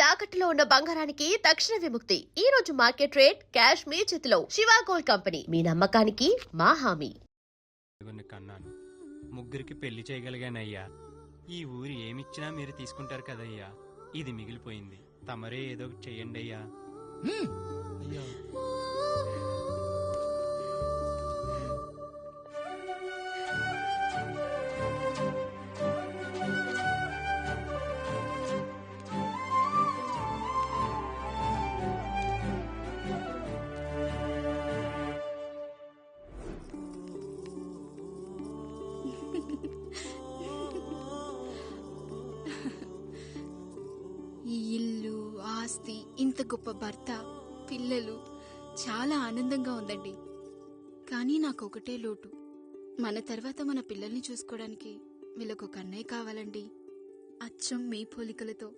తాకట్టులో ఉన్న బంగారానికి తక్షణ విముక్తి. ఈ రోజు మార్కెట్ రేట్ క్యాష్ మీ చేతిలో. శివ గోల్డ్ కంపెనీ, మీ నమ్మకానికి మా హామీ. కన్నాను, ముగ్గురికి పెళ్లి చేయగలిగానయ్యా. ఈ ఊరు ఏమిచ్చినా మీరు తీసుకుంటారు కదయ్యా. ఇది మిగిలిపోయింది, తమరే ఏదో ఒకటి చెయ్యండి అయ్యా. అయ్యా ఈ ఇల్లు, ఆస్తి, ఇంత గొప్ప భర్త, పిల్లలు, చాలా ఆనందంగా ఉందండి. కానీ నాకు ఒకటే లోటు. మన తర్వాత మన పిల్లల్ని చూసుకోవడానికి వీళ్ళకొక అన్నయ్య కావాలండి. అచ్చం మీ పోలికలతో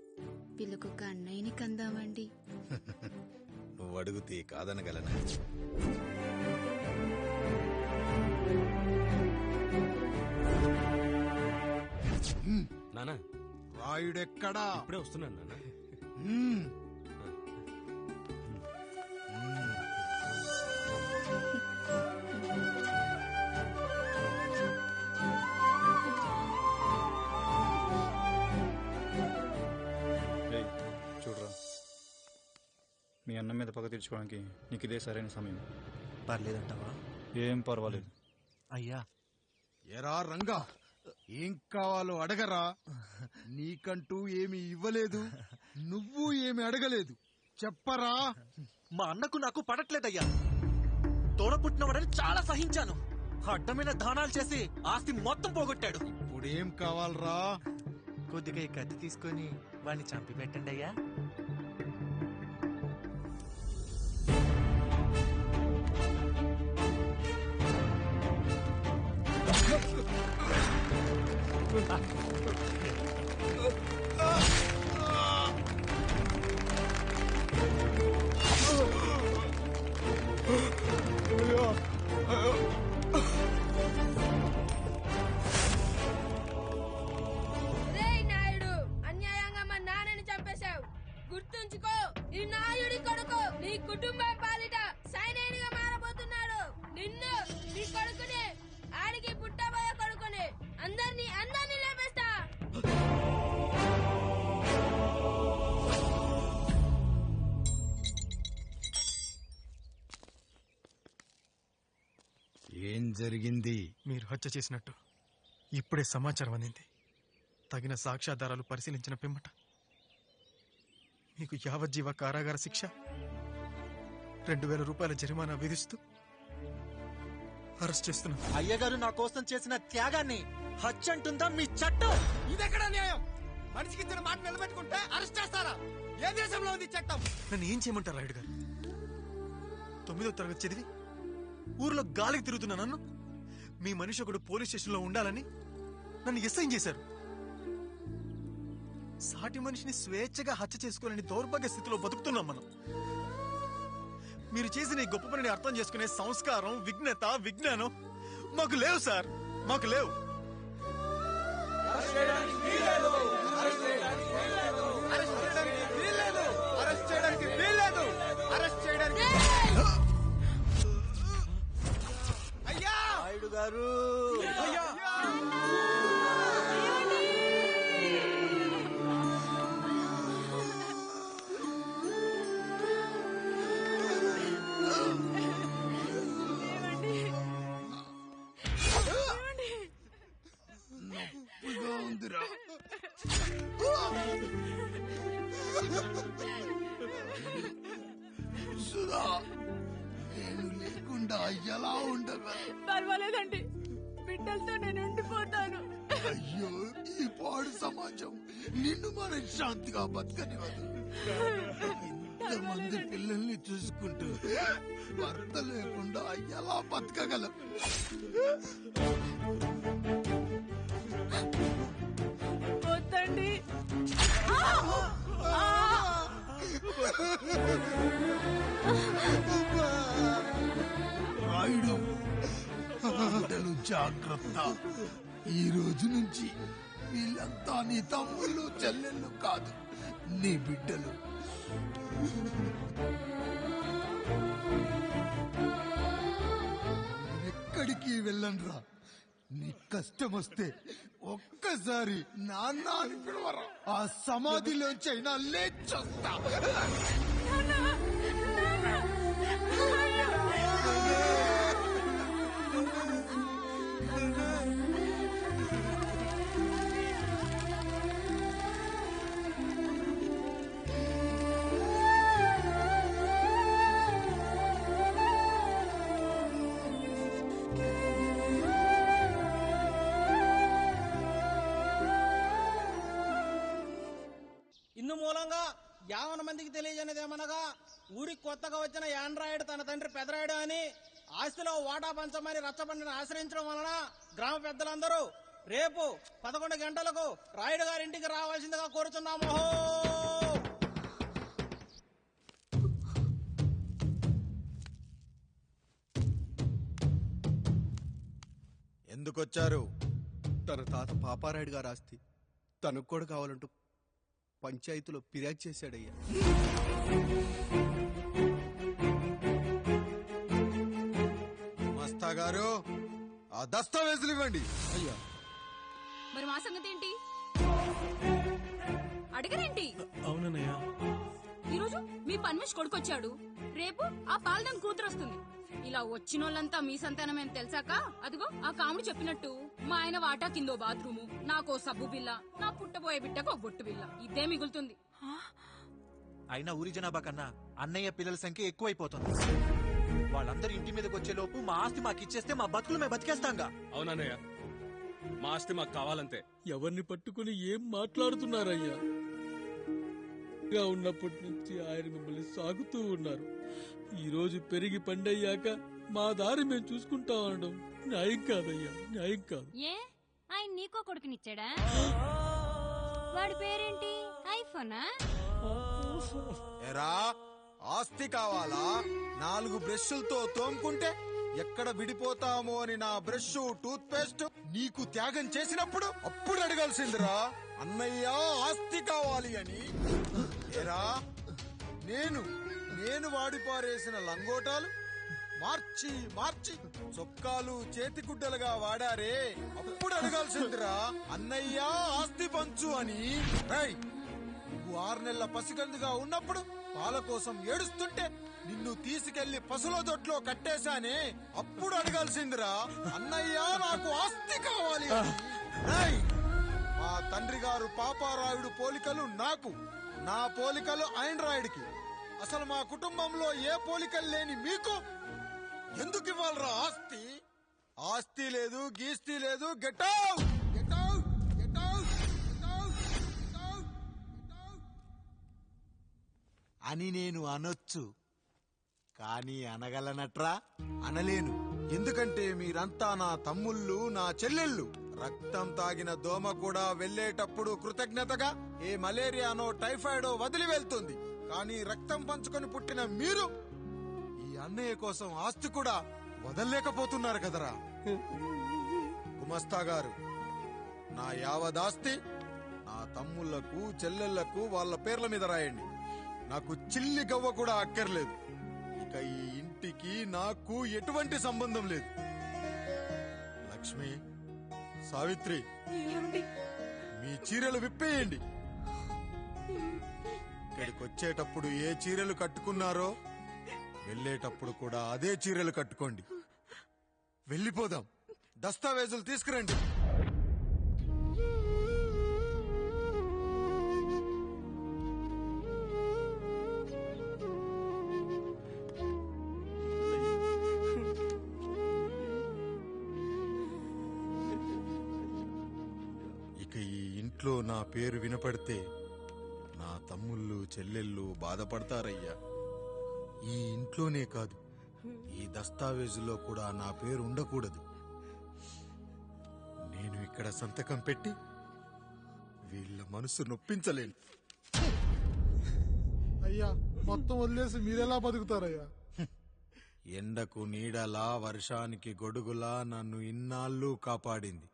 వీళ్ళకొక అన్నయ్యని కందామండి. నువ్వు అడుగుతే కాదనగలనా? నానా, రాయుడెక్కడా? ఇప్పుడే వస్తున్నాను నాన్న. చూడరా, మీ అన్న మీద పగ తీర్చుకోవడానికి నీకు ఇదే సరైన సమయం. పర్లేదంటావా? ఏం పర్వాలేదు. అయ్యా, ఎరా రంగా, ఏం కావాలో అడగరా. నీకంటూ ఏమి ఇవ్వలేదు, నువ్వు ఏమి అడగలేదు. చెప్పరా. మా అన్నకు నాకు పడట్లేదయ్యా. తోడ పుట్టినవాడని చాలా సహించాను. అడ్డమైన దానాలు చేసి ఆస్తి మొత్తం పోగొట్టాడు. ఇప్పుడేం కావాలరా? కొద్దిగా ఈ కత్తి తీసుకొని వాడిని చంపి పెట్టండి అయ్యా. నాయుడు, అన్యాయంగా మా నాన్నని చంపేశావు. గుర్తుంచుకో, ఈ నాయుడి కొడుకు నీ కుటుంబం పాలిట సైనికుడిగా మారబోతున్నాడు. నిన్ను, నీ కొడుకుని, ఆడికి పుట్టబోయే కొడుకుని అందరినీ లేపేస్తా. ఏం జరిగింది? మీరు హత్య చేసినట్టు ఇప్పుడే సమాచారం అందింది. తగిన సాక్ష్యాధారాలు పరిశీలించిన పిమ్మట మీకు యావజ్జీవ కారాగార శిక్ష, 2000 రూపాయల జరిమానా విధిస్తూ అరెస్ట్ చేస్తున్నాం. అయ్యగారు నా కోసం చేసిన త్యాగాన్ని హత్య అంటుందా మీ చట్టం? ఇదెక్కడ న్యాయం? మనిషికి ఇచ్చిన మాట నిలబెట్టుకుంటే అరెస్ట్ చేస్తారా? ఏ దేశంలో ఉంది చట్టం? నన్ను ఏం చేయమంటారు రాయుడు గారు? 9వ తరగతి చదివి ఊర్లో గాలికి తిరుగుతున్న నన్ను మీ మనిషి ఒకడు పోలీస్ స్టేషన్లో ఉండాలని నన్ను ఎస్ఐ చేశారు. సాటి మనిషిని స్వేచ్ఛగా హత్య చేసుకోలేని దౌర్భాగ్య స్థితిలో బతుకుతున్నాం మనం. మీరు చేసిన ఈ గొప్ప పనిని అర్థం చేసుకునే సంస్కారం, విజ్ఞత, విజ్ఞానం మాకు లేవు సార్, మాకు లేవు. నాయుడు గారు, నేను లేకుండా ఎలా ఉండగా? పర్వాలేదండి, బిడ్డలతో నేను ఉండిపోతాను. అయ్యో, ఈ పాడు సమాజం నిన్ను మనశ్శాంతిగా బతకనివ్వదు. ఇంతమంది పిల్లల్ని చూసుకుంటూ భర్త లేకుండా ఎలా బతకగలం? వద్దండి. రాయుడు, బిడ్డలు జాగ్రత్త. ఈ రోజు నుంచి వీళ్ళంతా నీ తమ్ముళ్ళు చెల్లెళ్ళు కాదు, నీ బిడ్డలు. ఎక్కడికి వెళ్ళనురా. నీ కష్టం వస్తే ఒక్కసారి నాన్న అని పిలవరా. ఆ సమాధిలోంచి అయినా లేచొస్తా. ఇందు మూలంగా 50 మందికి తెలియజేయనిదేమనగా ఊరికి కొత్తగా వచ్చిన యాండ్రాయిడ్ తన తండ్రి పెదరాయుడు అని ఆస్తిలో వాటా పంచమని రచ్చబండిని ఆశ్రయించడం వలన గ్రామ పెద్దలందరూ రేపు 11 గంటలకు రాయుడు గారింటికి రావాల్సిందిగా కోరుచున్నాము. ఎందుకొచ్చారు? తన తాత పాపారాయుడు గారు ఆస్తి తనకు కూడా కావాలంటూ పంచాయతీలో ఫిర్యాదు చేశాడయ్యా. మస్తా గారు ఆ దస్తావేజులు ఇవ్వండి. అయ్యా మరి మా సంగతి ఏంటి? అడగరేంటి? అవునన్నయ్యా. ఈరోజు మీ పన్మేష్ కొడుకొచ్చాడు, రేపు ఆ పాలదం కూతురు వస్తుంది. ఇలా వచ్చినోళ్ళంతా మీ సంతానమేం తెలిసాక అదిగో ఆ కాముడు చెప్పినట్టు మా ఆయన వాటా కిందో బాత్రూము, నాకో సబ్బు బిల్ల, నా పుట్టబోయే బిడ్డకు ఒక బొట్టు బిల్ల, ఇదే మిగులుతుంది. అయినా ఊరి జనాభా కన్నా అన్నయ్య పిల్లల సంఖ్య ఎక్కువైపోతుంది. వాళ్ళందరూ ఇంటి మీదకి వచ్చే లోపు మా ఆస్తి మాకు ఇచ్చేస్తే మా బతుకులు మేము బతికేస్తాంగా. అవునన్నయ్య, మా ఆస్తి మాకు కావాలంతే. ఎవరిని పట్టుకుని ఏం మాట్లాడుతున్నారయ్యా? ఉన్నప్పటి నుంచి ఆయన మిమ్మల్ని సాగుతూ ఉన్నారు. ఈ రోజు పెరిగి పండయ్యాక మా దారి మేము చూసుకుంటా అనడం న్యాయం కాదయ్యా, న్యాయం కాదు. ఏ ఆయన నీకో కొడుకునిచ్చాడా? వాడి పేరేంటి? ఐఫోనా? ఎరా ఆస్తి కావాలా? 4 బ్రష్లతో తోముకుంటే ఎక్కడ విడిపోతామో అని నా బ్రష్ టూత్ పేస్ట్ నీకు త్యాగం చేసినప్పుడు అప్పుడు అడగాల్సిందిరా అన్నయ్య ఆస్తి కావాలి అని. ఎరా నేను వాడిపారేసిన లంగోటాలు మార్చి మార్చి చొక్కాలు చేతిగుడ్డలుగా వాడారే, అప్పుడు అడగాల్సిందిరా అన్నయ్య ఆస్తి పంచు అని. నువ్వు 6 నెలల పసిగందుగా ఉన్నప్పుడు పాల కోసం ఏడుస్తుంటే నిన్ను తీసుకెళ్లి పసుల దొడ్లో కట్టేశానే, అప్పుడు అడగాల్సిందిరా అన్నయ్య నాకు ఆస్తి కావాలి అని. మా తండ్రి గారు పాపారాయుడు పోలికలు నాకు, నా పోలికలు ఆండ్రాయిడ్కి. అసలు మా కుటుంబంలో ఏ పోలికలు లేని మీకు ఎందుకు ఇవ్వాలరా ఆస్తి? ఆస్తి లేదు, గీస్తి లేదు. Get out, get out, get out, get out, get out అని నేను అనొచ్చు, కానీ అనగలనట్రా? అనలేను. ఎందుకంటే మీరంతా నా తమ్ముళ్ళు, నా చెల్లెళ్ళు. రక్తం తాగిన దోమ కూడా వెళ్లేటప్పుడు కృతజ్ఞతగా ఏ మలేరియానో టైఫాయిడో వదిలి వెళ్తుంది. కానీ రక్తం పంచుకొని పుట్టిన మీరు ఈ అన్నయ్య కోసం ఆస్తి కూడా వదల్లేకపోతున్నారు కదరా. గుమస్తా గారు, నా యావదాస్తి నా తమ్ముళ్లకు చెల్లెళ్లకు వాళ్ళ పేర్ల మీద రాయండి. నాకు చిల్లి గవ్వ కూడా అక్కర్లేదు. ఇక ఈ ఇంటికి నాకు ఎటువంటి సంబంధం లేదు. లక్ష్మి, సావిత్రి, మీ చీరలు విప్పేయండి. ఇక్కడికి వచ్చేటప్పుడు ఏ చీరలు కట్టుకున్నారో వెళ్ళేటప్పుడు కూడా అదే చీరలు కట్టుకోండి. వెళ్ళిపోదాం. దస్తావేజులు తీసుకురండి. ఇక ఈ ఇంట్లో నా పేరు వినపడితే నా తమ్ముళ్ళు చెల్లెళ్ళు బాధపడతారయ్యా. ఈ ఇంట్లోనే కాదు, ఈ దస్తావేజులో కూడా నా పేరు ఉండకూడదు. నేను ఇక్కడ సంతకం పెట్టి వీళ్ళ మనసు నొప్పించలేను. అయ్యా, మొత్తం వదిలేసి మీరెలా బతుకుతారయ్యా? ఎండకు నీడలా, వర్షానికి గొడుగులా నన్ను ఇన్నాళ్ళు కాపాడింది.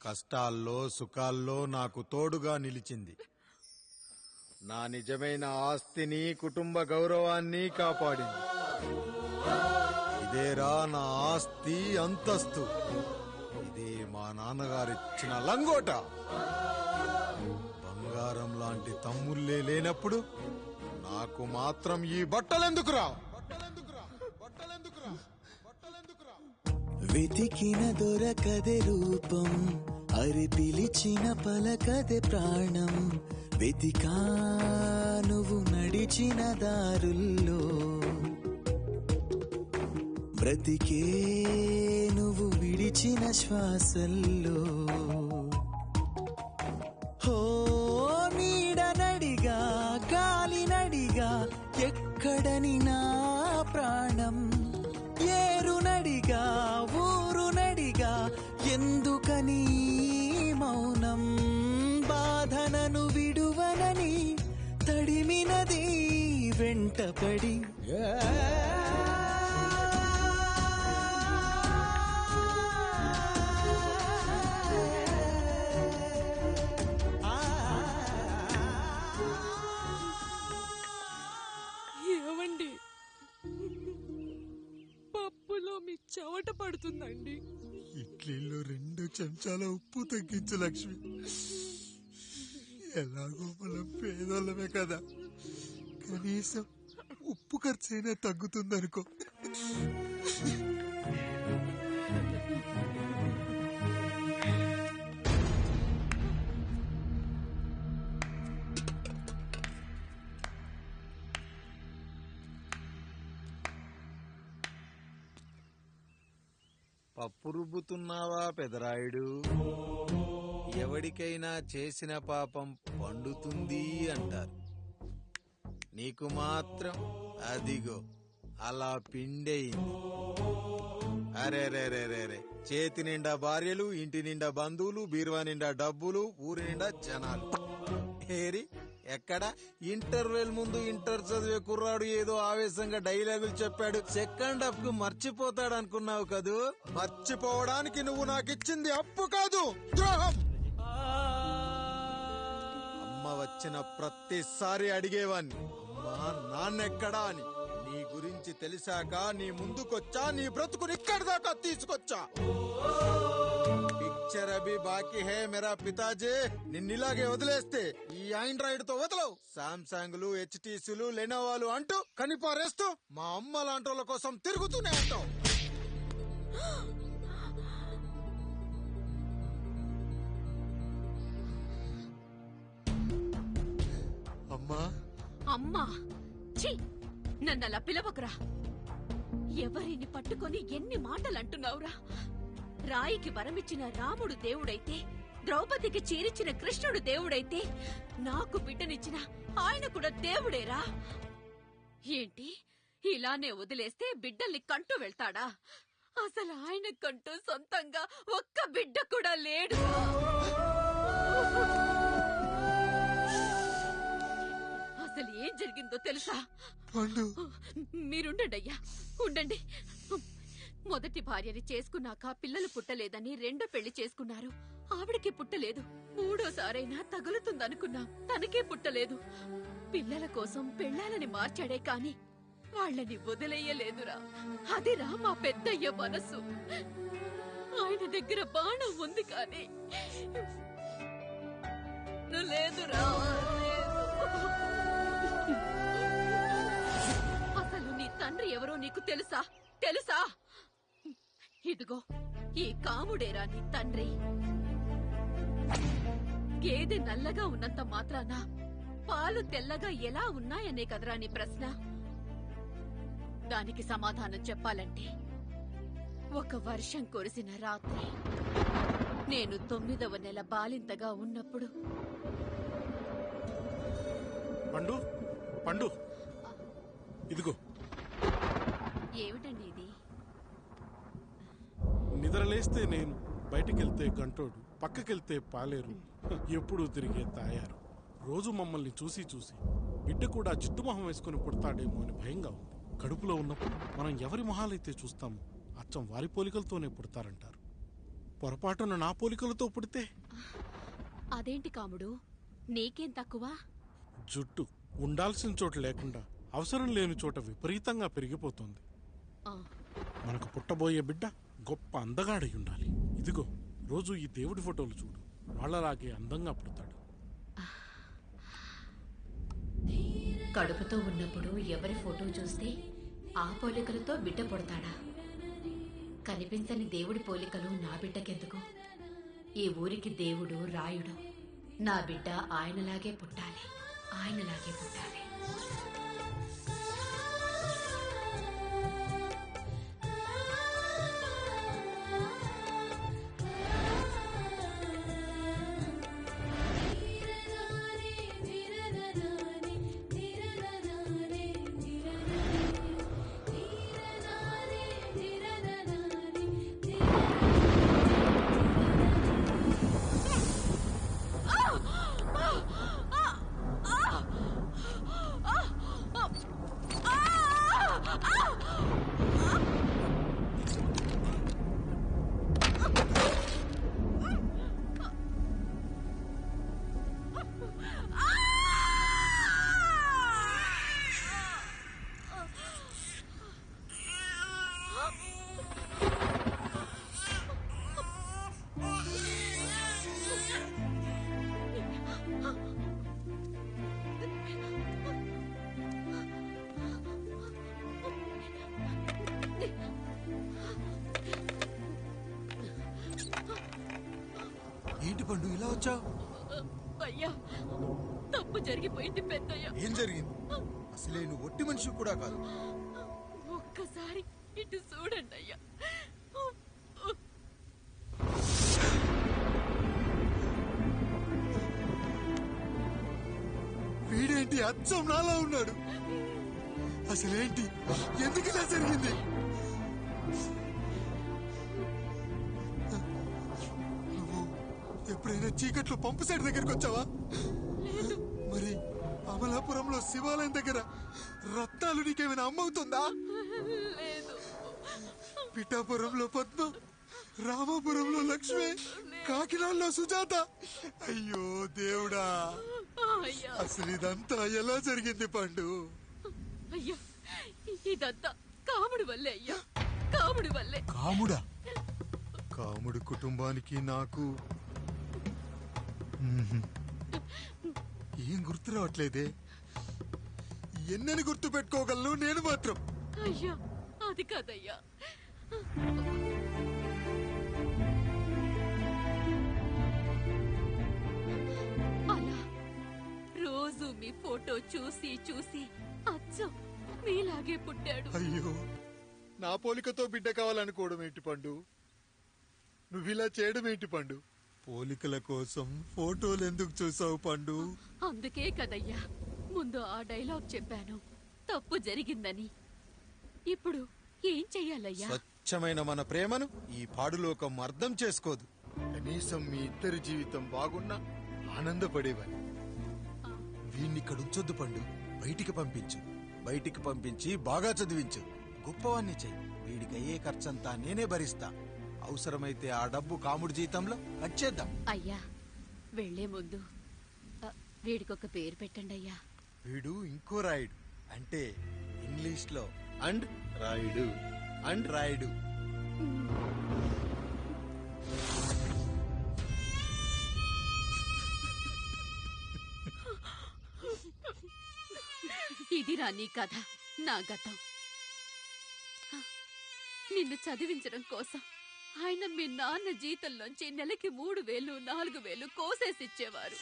కష్టాల్లో సుఖాల్లో నాకు తోడుగా నిలిచింది. నా నిజమైన ఆస్తిని కుటుంబ గౌరవాన్ని కాపాడింది. ఇదేరా నా ఆస్తి అంతస్తు. ఇది మా నాన్నగారిచ్చిన లంగోట. బంగారం లాంటి తమ్ముళ్ళే లేనప్పుడు నాకు మాత్రం ఈ బట్టలెందుకురా? వెతికిన దొరకదే రూపం, అరి పిలిచిన పలకదే ప్రాణం. వెతికా నువ్వు నడిచిన దారుల్లో, బ్రతికే నువ్వు విడిచిన శ్వాసల్లో. హో నీడనడిగా గాలినడిగా ఎక్కడని నా ప్రాణం. ఏరునడిగా ఊరునడిగా ఎందుకని మౌనం. బాధనను విడువనని తడిమినది వెంటపడి. ఏవండి, పప్పులో మీ చెమట పడుతుందండి. ఇడ్లీలో 2 చెంచాల ఉప్పు తగ్గించు లక్ష్మి. ఎలాగో మనం పేదోళ్ళమే కదా, కనీసం ఉప్పు ఖర్చైనా తగ్గుతుందనుకో. పప్పు రుబ్బుతున్నావా పెదరాయుడు? ఎవడికైనా చేసిన పాపం పండుతుంది అంటారు. నీకు మాత్రం అదిగో అలా పిండయింది. అరే రే రే రే రే, చేతి నిండా భార్యలు, ఇంటి నిండా బంధువులు, బీరువా నిండా డబ్బులు, ఊరి నిండా జనాలు. ఏరి ఎక్కడ? ఇంటర్వెల్ ముందు ఇంటర్ చదివే కుర్రాడు ఏదో ఆవేశంగా డైలాగులు చెప్పాడు. సెకండ్ హాఫ్ కు మర్చిపోతాడు అనుకున్నావు కదూ? మర్చిపోవడానికి నువ్వు నాకిచ్చింది అప్పు కాదు, ద్రోహం. అమ్మ వచ్చిన ప్రతిసారి అడిగేవాణ్ణి, అమ్మా నాన్నెక్కడా అని. నీ గురించి తెలిసాక నీ ముందుకొచ్చా, నీ బ్రతుకుని ఇక్కడి దాకా తీసుకొచ్చా. పిక్చర్ అభి బాకీ హే మేరా పితాజీ. నిన్నిలాగే వదిలేస్తే ఈ ఆండ్రాయిడ్ తో వదలవు. సామ్సంగ్లు, హెచ్టీసీలు, లెనోవాలు అంటూ కనిపారేస్తూ మా అమ్మ లాంటోళ్ళ కోసం తిరుగుతూనే ఉంటావు. అమ్మా అమ్మా, ఛీ, నన్నలా పిలవకురా. ఎవరిని పట్టుకొని ఎన్ని మాటలు అంటున్నావురా? రాయికి వరమిచ్చిన రాముడు దేవుడైతే, ద్రౌపదికి చీరిచిన కృష్ణుడు దేవుడైతే, నాకు బిడ్డనిచ్చిన ఆయన కూడా దేవుడేరా. ఏంటి, ఇలానే వదిలేస్తే బిడ్డల్ని కంటూ వెళ్తాడా? అసలు ఆయన కంటూ సొంతంగా ఒక్క బిడ్డ కూడా లేడు. అసలు ఏం జరిగిందో తెలుసా? మీరుండండి అయ్యా, ఉండండి. మొదటి భార్యని చేసుకున్నాక పిల్లలు పుట్టలేదని రెండో పెళ్లి చేసుకున్నారు. ఆవిడకి పుట్టలేదు. మూడోసారైనా తగులుతుందనుకున్నాం, తనకే పుట్టలేదు. పిల్లల కోసం పెళ్ళాలని మార్చాడే కాని వాళ్ళని వదిలేయలేదురా. అదిరా మా పెద్దయ్య మనసు. ఆయన దగ్గర బాణం ఉంది కానీ లేదురా. అసలు నీ తండ్రి ఎవరో నీకు తెలుసా? తెలుసా? ఇదిగో ఈ కాముడేరా నీ తండ్రి. గేదె నల్లగా ఉన్నంత మాత్రాన పాలు తెల్లగా ఎలా ఉన్నాయనే కదరా నీ ప్రశ్న. దానికి సమాధానం చెప్పాలంటే, ఒక వర్షం కురిసిన రాత్రి నేను 9వ నెల బాలింతగా ఉన్నప్పుడు. పండు పండు, ఇదిగో. ఏమిటండి ఇది? నిద్రలేస్తే నేను, బయటికెళ్తే గంటోడు, పక్కకెళ్తే పాలేరు, ఎప్పుడూ తిరిగే తాయారు. రోజు మమ్మల్ని చూసి చూసి బిడ్డ కూడా జిడ్డు మొహం వేసుకుని పుడతాడేమో అని భయంగా ఉంది. కడుపులో ఉన్నప్పుడు మనం ఎవరి మొహాలైతే చూస్తామో అచ్చం వారి పోలికలతోనే పుడతారంటారు. పొరపాటున నా పోలికలతో పుడితే? అదేంటి కాముడు, నీకేం తక్కువ? జుట్టు ఉండాల్సిన చోట లేకుండా అవసరం లేని చోట విపరీతంగా పెరిగిపోతుంది. మనకు పుట్టబోయే బిడ్డ గొప్ప అందగాడై ఉండాలి. ఇదిగో రోజు ఈ దేవుడి ఫోటోలు చూడు, వాళ్ళలాగే అందంగా పుడతాడు. కడుపుతో ఉన్నప్పుడు ఎవరి ఫోటో చూస్తే ఆ పోలికలతో బిడ్డ పుడతాడా? కనిపించని దేవుడి పోలికలు నా బిడ్డకెందుకు? ఈ ఊరికి దేవుడు రాయుడు. నా బిడ్డ ఆయనలాగే పుట్టాలి, ఆయనలాగే పుట్టాలి. ఏంటి పండు ఇలా వచ్చావు? అయ్యా, తప్పు జరిగిపోయింది పెద్దయ్యా. ఏం జరిగింది? అసలే నువ్వు ఒట్టి మనిషి కూడా కాదు. ఒక్కసారి ఇటు చూడండి అయ్యా. వీడేంటి అచ్చం నాలా ఉన్నాడు? అసలేంటి, ఎందుకు ఇలా జరిగింది? నువ్వు ఎప్పుడైనా చీకట్లో పంపు సైడ్ దగ్గరికి వచ్చావా? మరి అమలాపురంలో శివాలయం దగ్గర రత్నాలు నీకేమైనా అమ్మవుతుందా? పిఠాపురంలో పద్మ, రామాపురంలో లక్ష్మి, కాకినాడలో సుజాత. అయ్యో దేవుడా, అసలు ఇదంతా ఎలా జరిగింది పండు? అయ్యా, ఇదంతా కాముడి వల్లే అయ్యా, కాముడి వల్లే. కాముడా? కాముడు కుటుంబానికి నాకు ఏం గుర్తు రావట్లేదే. ఎన్నని గుర్తు పెట్టుకోగలను నేను మాత్రం? అయ్యా, అది కాదయ్యా. అలా రోజు మీ ఫోటో చూసి చూసి అచ్చం మీలాగే పుట్టాడు. అయ్యో, నా పోలికతో బిడ్డ కావాలనుకోవడం ఏంటి పండు? నువ్విలా చేయడం ఏంటి పండు? పోలికల కోసం ఫోటోలు ఎందుకు చూసావు పండు? అందుకే కదయ్యా ముందు ఆ డైలాగ్ చెప్పాను, తప్పు జరిగిందని. ఇప్పుడు ఏం చెయ్యాలయ్యా? స్వచ్ఛమైన మన ప్రేమను ఈ పాడులోకం అర్థం చేసుకోదు. కనీసం మీ ఇద్దరి జీవితం బాగున్నా ఆనందపడేవాడి. వీణ్ణిక్కడ ఉంచొద్దు పండు, బయటికి పంపించు. బయటికి పంపించి బాగా చదివించు, గొప్పవాణ్ణి చెయ్యి. వీడికి అయ్యే ఖర్చంతా నేనే భరిస్తా. అవసరమైతే ఆ డబ్బు కాముడి జీతంలో కట్ చేద్దాం. అయ్యా, వెళ్లే ముందు వీడికొక పేరు పెట్టండి అయ్యా. వీడు ఇంకో రాయుడు, అంటే ఇంగ్లీష్ లో అండ్ రాయుడు, అండ్ రాయుడు. ఇదిరా నీ కథ, నా గతం. నిన్ను చదివించడం కోసం ఆయన మీ నాన్న జీతంలోంచి నెలకి 3,000, 4,000 కోసేసిచ్చేవారు.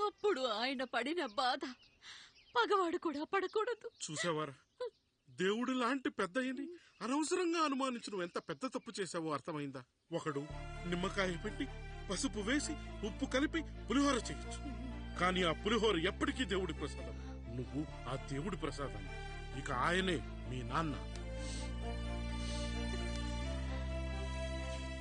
అప్పుడు ఆయన పడిన బాధ పగవాడు కూడా పడకూడదు. చూసావారా, దేవుడు లాంటి పెద్దయ్యని అనవసరంగా అనుమానించడం ఎంత పెద్ద తప్పు చేశావో అర్థమైందా? ఒకడు నిమ్మకాయ పెట్టి పసుపు వేసి ఉప్పు కలిపి పులిహోర చేయొచ్చు, కానీ ఆ పులిహోర ఎప్పటికీ దేవుడి ప్రసాదం. నువ్వు ఆ దేవుడి ప్రసాదం. ఇక ఆయనే మీ నాన్న.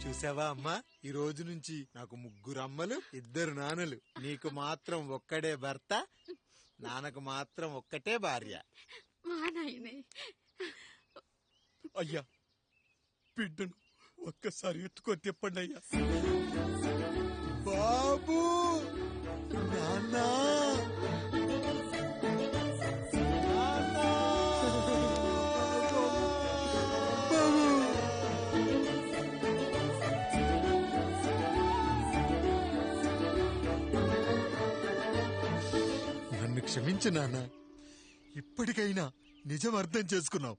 చూసావా అమ్మా, ఈ రోజు నుంచి నాకు 3 అమ్మలు, 2 నాన్నలు. నీకు మాత్రం ఒక్కడే భర్త, నాన్నకు మాత్రం ఒక్కటే భార్య. అయ్యా, బిడ్డను ఒక్కసారి ఎత్తుకొని తిప్పండి అయ్యా. బాబు నన్ను క్షమించు నాన్న. ఇప్పటికైనా నిజం అర్థం చేసుకున్నావు.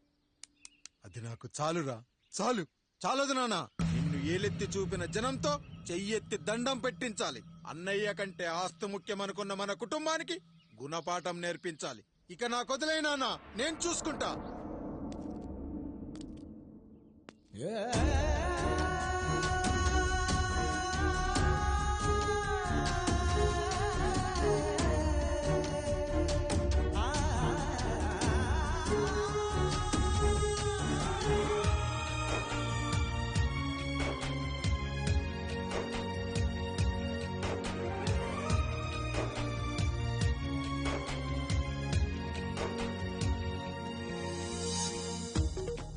అది నాకు చాలురా, చాలు. చాలదు నాన్న. నిన్ను ఏలెత్తి చూపిన జనంతో చెయ్యెత్తి దండం పెట్టించాలి. అన్నయ్య కంటే ఆస్తు ముఖ్యమనుకున్న మన కుటుంబానికి గుణపాఠం నేర్పించాలి. ఇక నాకు వదిలే నాన్న, నేను చూసుకుంటా.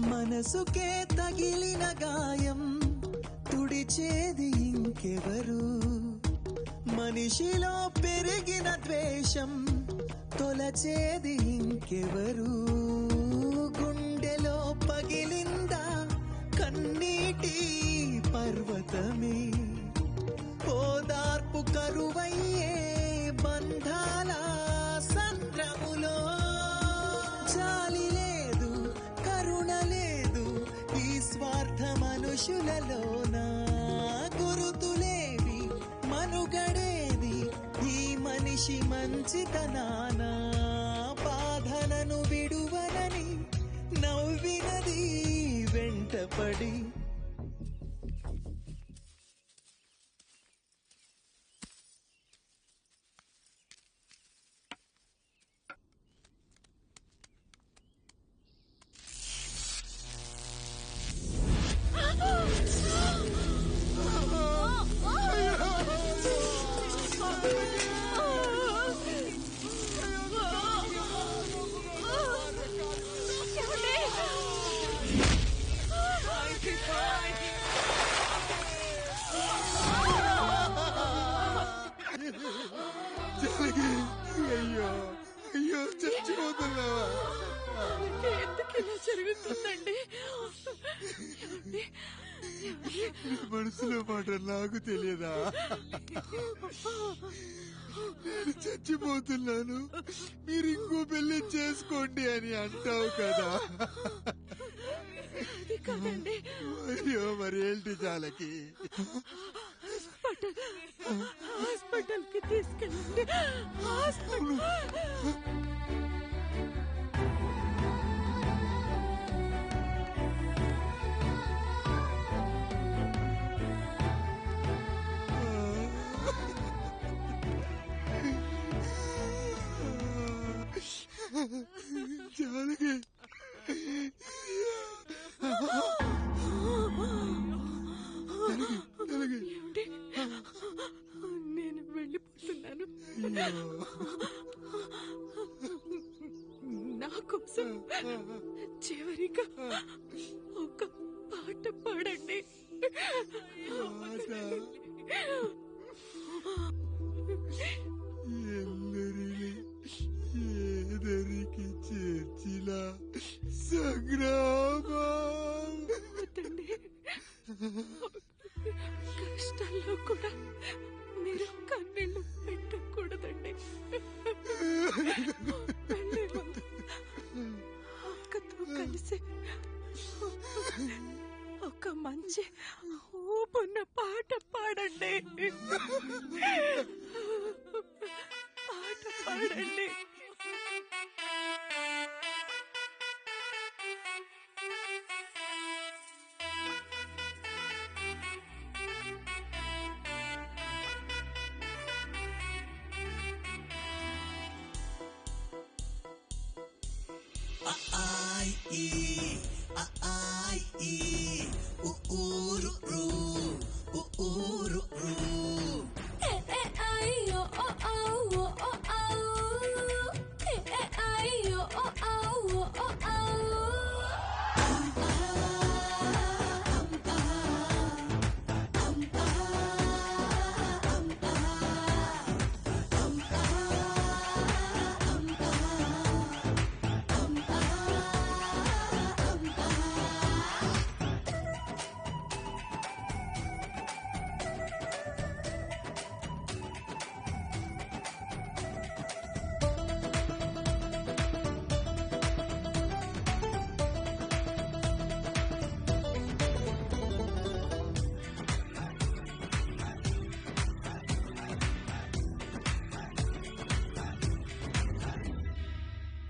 మనసుకే తగిలిన గాయం తుడిచేది ఇంకెవరు? మనిషిలో పెరిగిన ద్వేషం తొలచేది ఇంకెవరు? గుండెలో పగిలిందా కన్నీటి పర్వతమే? ఓదార్పు కరువయ్యే బంధాల సంద్రములో జాలి లేదు, కరుణ లేదు ఈ స్వార్థ మనుషులలోనా. గురుతులేవి, మనుగడేది ఈ మనిషి మంచితనానా. బాధలను విడువనని నవ్వినది వెంటపడి. అయ్యో అయ్యో, చచ్చిపోతున్నావా? ఎందుకు ఇలా జరుగుతుందండి? మనసులో మాట నాకు తెలియదా? నేను చచ్చిపోతున్నాను, మీరు ఇంకో పెళ్లి చేసుకోండి అని అంటావు కదా. అయ్యో, మరి ఏంటి జానకి? హాస్పిటల్ కి తీసుకెళ్ళండి. హాస్పిటల్ జానకి, నేను వెళ్ళిపోతున్నాను. నా కోసం చివరిగా ఒక పాట పాడండి. ಎಲ್ಲರಿಲಿ ఏదరికి చేర్చిన సంగ్రామ. కష్టాల్లో కూడా మీరు కన్నీళ్లు పెట్టకూడదండి. వెళ్ళే ముందు అక్కతో కలిసి ఒక మంచి ఊపున్న పాట పాడండి. పాట పాడండి.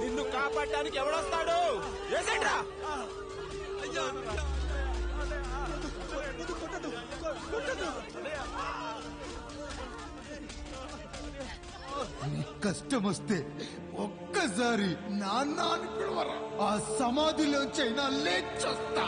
నిన్ను కాపాడడానికి ఎవడొస్తాడు? ఏసేంట్రా? కష్టం వస్తే ఒక్కసారి నాన్న అని పిలవరా, ఆ సమాధిలోంచైనా లేచొస్తా.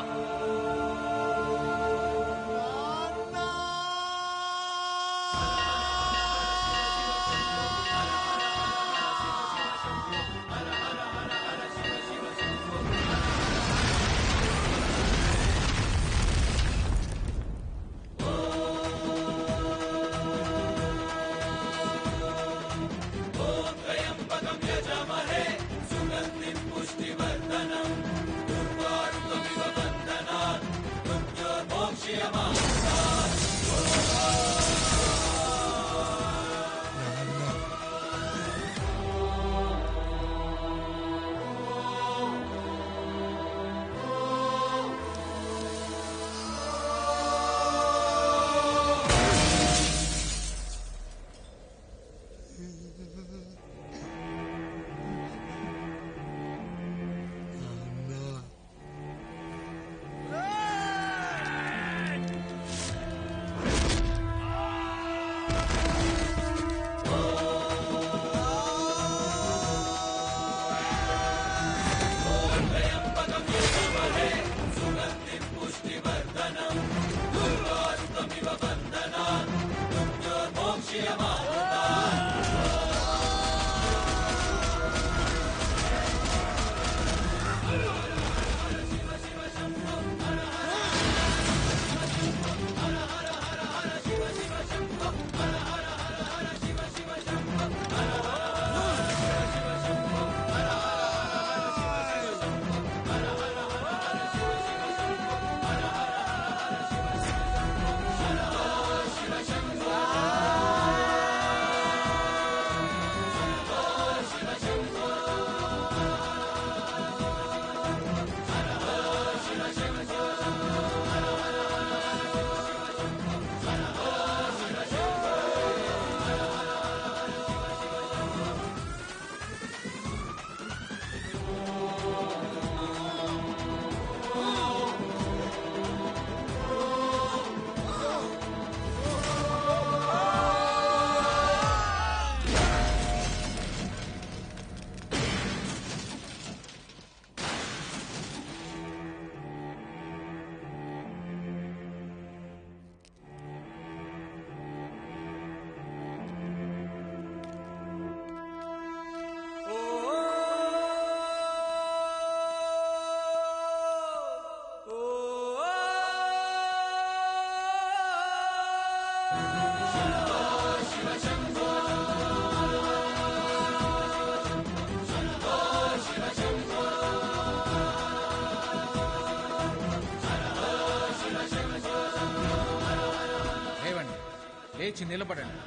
లేచి నిలబడండి,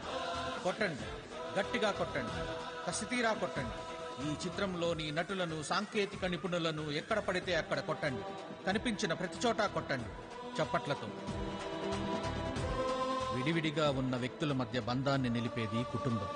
కొట్టండి, గట్టిగా కొట్టండి, కసితీరా కొట్టండి. ఈ చిత్రంలోని నటులను, సాంకేతిక నిపుణులను ఎక్కడ పడితే అక్కడ కొట్టండి. కనిపించిన ప్రతి చోట కొట్టండి చప్పట్లతో. విడివిడిగా ఉన్న వ్యక్తుల మధ్య బంధాన్ని నిలిపేది కుటుంబం.